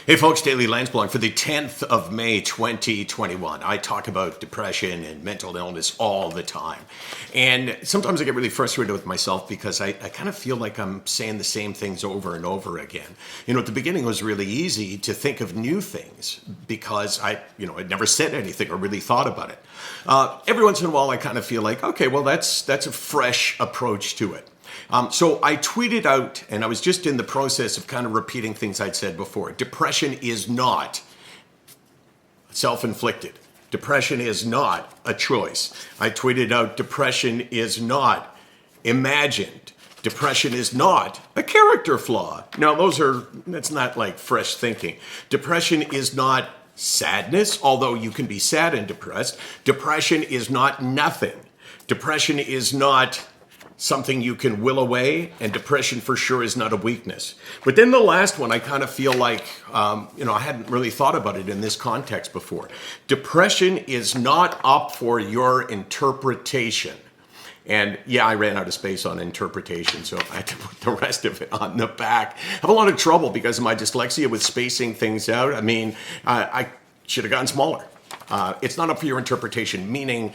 Hey folks, Daily Landsblog for the 10th of May 2021. I talk about depression and mental illness all the time. And sometimes I get really frustrated with myself because I kind of feel like I'm saying the same things over and over again. You know, at the beginning it was really easy to think of new things because I'd never said anything or really thought about it. Every once in a while I kind of feel like, okay, well that's a fresh approach to it. So I tweeted out, and I was just in the process of kind of repeating things I'd said before. Depression is not self-inflicted. Depression is not a choice. I tweeted out, depression is not imagined. Depression is not a character flaw. Now, that's not like fresh thinking. Depression is not sadness, although you can be sad and depressed. Depression is not nothing. Depression is not something you can will away, and depression for sure is not a weakness. But then the last one, I kind of feel like, I hadn't really thought about it in this context before. Depression is not up for your interpretation. And yeah, I ran out of space on interpretation, so I had to put the rest of it on the back. I have a lot of trouble because of my dyslexia with spacing things out. I mean, I should have gotten smaller. It's not up for your interpretation, meaning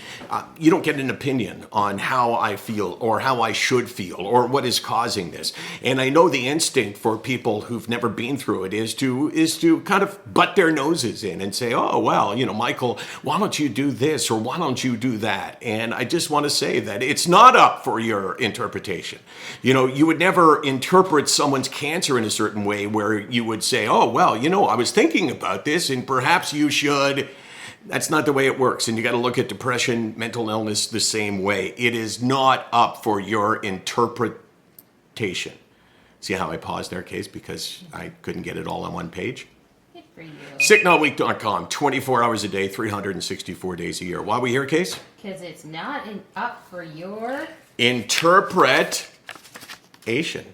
you don't get an opinion on how I feel or how I should feel or what is causing this. And I know the instinct for people who've never been through it is to kind of butt their noses in and say, oh, well, Michael, why don't you do this or why don't you do that? And I just want to say that it's not up for your interpretation. You would never interpret someone's cancer in a certain way where you would say, oh, well, I was thinking about this and perhaps you should. That's not the way it works. And you got to look at depression, mental illness the same way. It is not up for your interpretation. See how I paused there, Case? Because I couldn't get it all on one page. Good for you. Sicknotweek.com, 24 hours a day, 364 days a year. Why are we here, Case? Because it's not up for your interpretation.